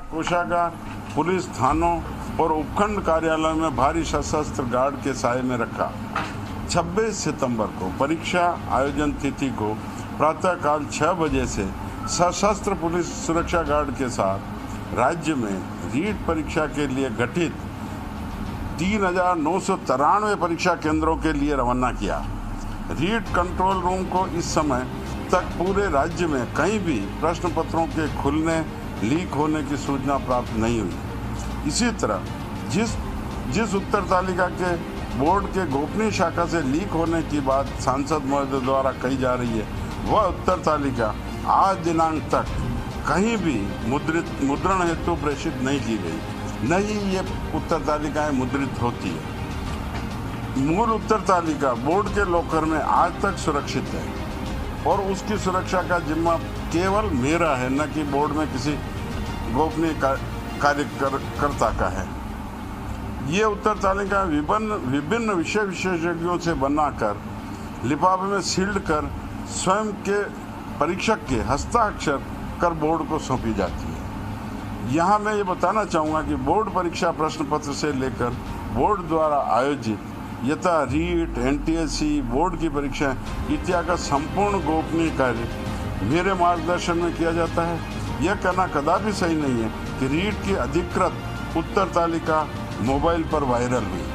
कोषागार, पुलिस थानों और उपखंड कार्यालय में भारी सशस्त्र गार्ड के साये में रखा। 26 सितंबर को परीक्षा आयोजन तिथि को प्रातःकाल 6 बजे से सशस्त्र पुलिस सुरक्षा गार्ड के साथ राज्य में रीट परीक्षा के लिए गठित 3,993 परीक्षा केंद्रों के लिए रवाना किया। रीट कंट्रोल रूम को इस समय तक पूरे राज्य में कहीं भी प्रश्न पत्रों के खुलने, लीक होने की सूचना प्राप्त नहीं हुई। इसी तरह जिस उत्तर तालिका के बोर्ड के गोपनीय शाखा से लीक होने की बात सांसद महोदय द्वारा कही जा रही है, वह उत्तर तालिका आज दिनांक तक कहीं भी मुद्रण हेतु प्रेषित नहीं की गई, न ही ये उत्तर तालिकाएं मुद्रित होती है। मूल उत्तर तालिका बोर्ड के लॉकर में आज तक सुरक्षित है और उसकी सुरक्षा का जिम्मा केवल मेरा है, न कि बोर्ड में किसी गोपनीय कार्यकर्ता का है। ये उत्तर तालिका विभिन्न विषय विशेषज्ञों से बनाकर लिफाफे में सील्ड कर स्वयं के परीक्षक के हस्ताक्षर कर बोर्ड को सौंपी जाती है। यहाँ मैं ये बताना चाहूँगा कि बोर्ड परीक्षा प्रश्न पत्र से लेकर बोर्ड द्वारा आयोजित यथा रीट, NTSC, बोर्ड की परीक्षा इत्यादि का संपूर्ण गोपनीय कार्य मेरे मार्गदर्शन में किया जाता है। यह कहना कदापि सही नहीं है कि रीट की अधिकृत उत्तर तालिका मोबाइल पर वायरल हुई।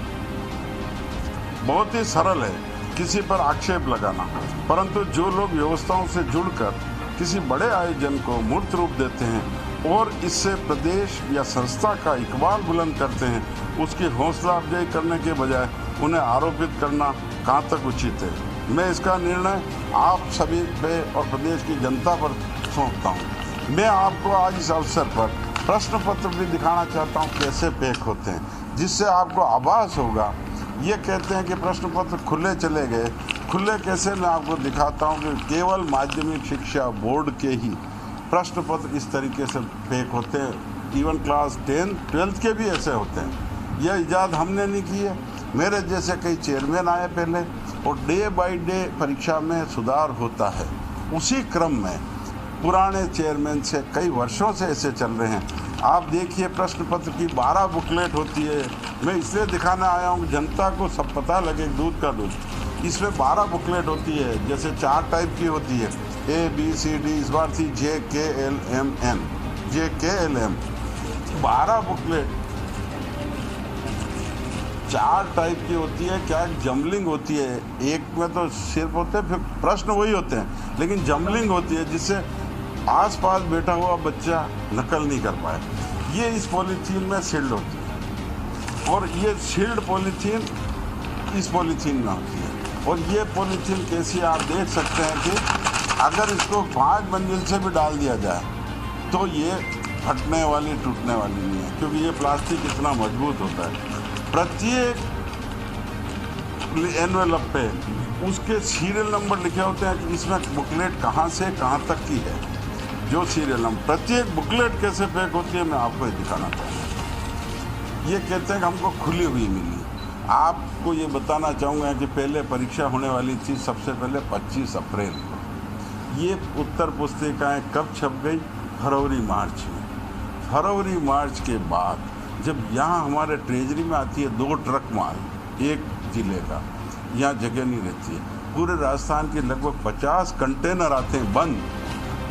बहुत ही सरल है किसी पर आक्षेप लगाना, परंतु जो लोग व्यवस्थाओं से जुड़कर किसी बड़े आयोजन को मूर्त रूप देते हैं और इससे प्रदेश या संस्था का इकबाल बुलंद करते हैं, उसकी हौसला अफजाई करने के बजाय उन्हें आरोपित करना कहाँ तक उचित है। मैं इसका निर्णय आप सभी पे और प्रदेश की जनता पर सौंपता हूँ। मैं आपको आज इस अवसर पर प्रश्न पत्र भी दिखाना चाहता हूँ कैसे पैक होते हैं, जिससे आपको आभास होगा। ये कहते हैं कि प्रश्न पत्र खुले चले गए, खुले कैसे, मैं आपको दिखाता हूँ कि केवल माध्यमिक शिक्षा बोर्ड के ही प्रश्न पत्र इस तरीके से पैक होते हैं। इवन क्लास 10, 12 के भी ऐसे होते हैं। यह इजाद हमने नहीं की है, मेरे जैसे कई चेयरमैन आए पहले, और डे बाय डे परीक्षा में सुधार होता है। उसी क्रम में पुराने चेयरमैन से कई वर्षों से ऐसे चल रहे हैं। आप देखिए प्रश्न पत्र की 12 बुकलेट होती है। मैं इसलिए दिखाने आया हूँ जनता को सब पता लगे, दूध का दूध। इसमें 12 बुकलेट होती है, जैसे 4 टाइप की होती है, ABCD, इस बार थी JKLMN, JKLM। 12 बुकलेट 4 टाइप की होती है। क्या जमलिंग होती है, एक में तो सिर्फ होते हैं, फिर प्रश्न वही होते हैं, लेकिन जमलिंग होती है जिससे आसपास बैठा हुआ बच्चा नकल नहीं कर पाए। ये इस पॉलीथीन में सील्ड होती है और ये सील्ड पॉलीथीन इस पॉलीथीन में होती है। और ये पॉलीथीन कैसी आप देख सकते हैं कि अगर इसको 5 मंजिल से भी डाल दिया जाए तो ये फटने वाली, टूटने वाली नहीं है, क्योंकि ये प्लास्टिक इतना मजबूत होता है। प्रत्येक एनवेलप पे उसके सीरियल नंबर लिखे होते हैं कि इसमें बुकलेट कहाँ से कहाँ तक की है, जो सीरियल नंबर। प्रत्येक बुकलेट कैसे पैक होती है मैं आपको दिखाना चाहूँगा। ये कहते हैं कि हमको खुली हुई मिली। आपको ये बताना चाहूँगा कि पहले परीक्षा होने वाली थी सबसे पहले 25 अप्रैल को। ये उत्तर पुस्तिकाएँ कब छप गई? फरवरी-मार्च में। फरवरी-मार्च के बाद जब यहाँ हमारे ट्रेजरी में आती है 2 ट्रक माल एक जिले का, यहाँ जगह नहीं रहती है। पूरे राजस्थान के लगभग 50 कंटेनर आते हैं बंद,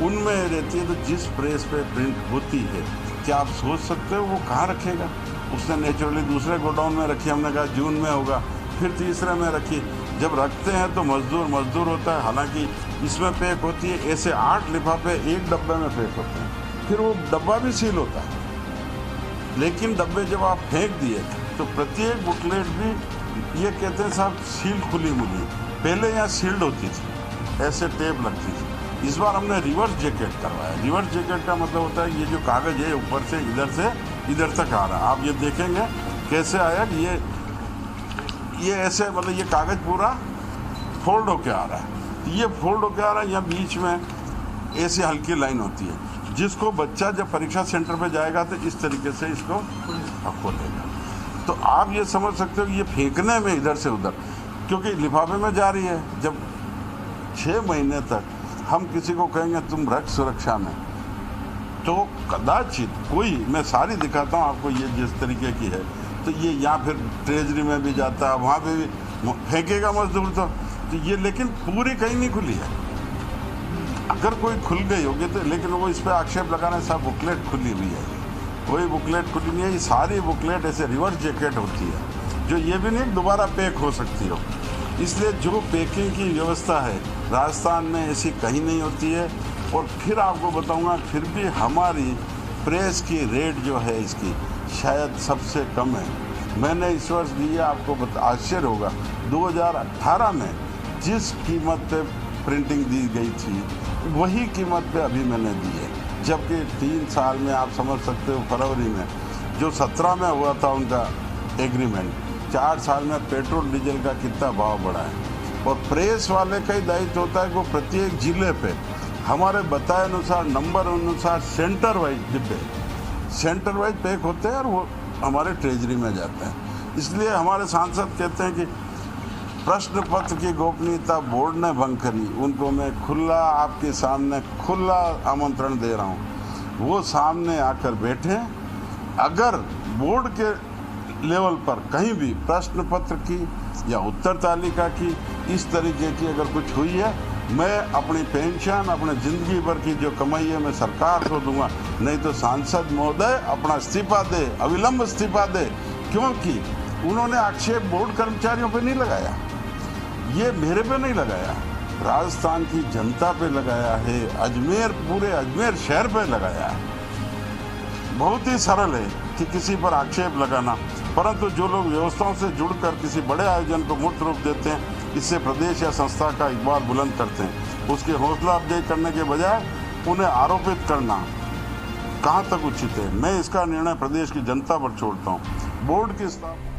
उनमें रहती है। तो जिस प्रेस पे प्रिंट होती है, क्या आप सोच सकते हो वो कहाँ रखेगा? उसने नेचुरली दूसरे गोडाउन में रखी, हमने कहा जून में होगा, फिर तीसरे में रखी। जब रखते हैं तो मजदूर होता है। हालांकि इसमें पैक होती है ऐसे 8 लिफाफे एक डब्बे में पैक होते हैं, फिर वो डब्बा भी सील होता है। लेकिन डब्बे जब आप फेंक दिए तो प्रत्येक बुकलेट भी ये कहते हैं साहब सील खुली मिली। पहले यहाँ सील्ड होती थी, ऐसे टेप लगती थी। इस बार हमने रिवर्स जैकेट करवाया। रिवर्स जैकेट का मतलब होता है ये जो कागज़ है ऊपर से इधर तक आ रहा है। आप ये देखेंगे कैसे आया कि ये ऐसे, मतलब ये कागज़ पूरा फोल्ड होके आ रहा है। ये फोल्ड होके आ रहा है, यहाँ बीच में ऐसी हल्की लाइन होती है, जिसको बच्चा जब परीक्षा सेंटर पे जाएगा तो इस तरीके से इसको खोलेगा। तो आप ये समझ सकते हो कि ये फेंकने में इधर से उधर, क्योंकि लिफाफे में जा रही है। जब 6 महीने तक हम किसी को कहेंगे तुम रख सुरक्षा में, तो कदाचित कोई, मैं सारी दिखाता हूँ आपको, ये जिस तरीके की है, तो ये या फिर ट्रेजरी में भी जाता है, वहाँ पे भी फेंकेगा मजदूर तो ये, लेकिन पूरी कहीं नहीं खुली है। अगर कोई खुल गई होगी तो, लेकिन वो इस पर आक्षेप लगाना, सब बुकलेट खुली हुई है, कोई बुकलेट खुली नहीं है। ये सारी बुकलेट ऐसे रिवर्स जैकेट होती है, जो ये भी नहीं दोबारा पैक हो सकती हो। इसलिए जो पैकिंग की व्यवस्था है राजस्थान में ऐसी कहीं नहीं होती है। और फिर आपको बताऊंगा, फिर भी हमारी प्रेस की रेट जो है इसकी शायद सबसे कम है। मैंने इस वर्ष दी है, आपको आश्चर्य होगा, 2018 में जिस कीमत पे प्रिंटिंग दी गई थी वही कीमत पे अभी मैंने दी है। जबकि 3 साल में आप समझ सकते हो, फरवरी में जो 17 में हुआ था उनका एग्रीमेंट, 4 साल में पेट्रोल डीजल का कितना भाव बढ़ा है। और प्रेस वाले का ही दायित्व होता है कि वो प्रत्येक जिले पे हमारे बताए अनुसार, नंबर अनुसार सेंटर वाइज डिब्बे, सेंटर वाइज पैक होते हैं और वो हमारे ट्रेजरी में जाते हैं। इसलिए हमारे सांसद कहते हैं कि प्रश्न पत्र की गोपनीयता बोर्ड ने भंग करी, उनको मैं खुला आपके सामने खुला आमंत्रण दे रहा हूँ, वो सामने आकर बैठे। अगर बोर्ड के लेवल पर कहीं भी प्रश्न पत्र की या उत्तर तालिका की इस तरीके की अगर कुछ हुई है, मैं अपनी पेंशन, अपने ज़िंदगी भर की जो कमाई है मैं सरकार को दूंगा। नहीं तो सांसद महोदय अपना इस्तीफा दे, अविलंब इस्तीफा दे, क्योंकि उन्होंने आक्षेप बोर्ड कर्मचारियों पे नहीं लगाया, ये मेरे पे नहीं लगाया, राजस्थान की जनता पे लगाया है, अजमेर, पूरे अजमेर शहर पे लगाया है। बहुत ही सरल है कि किसी पर आक्षेप लगाना, परंतु जो लोग व्यवस्थाओं से जुड़कर किसी बड़े आयोजन को मूर्त रूप देते हैं, इससे प्रदेश या संस्था का इकबाल बुलंद करते हैं, उसकी हौसला अफजाई करने के बजाय उन्हें आरोपित करना कहाँ तक उचित है। मैं इसका निर्णय प्रदेश की जनता पर छोड़ता हूँ। बोर्ड की स्थापना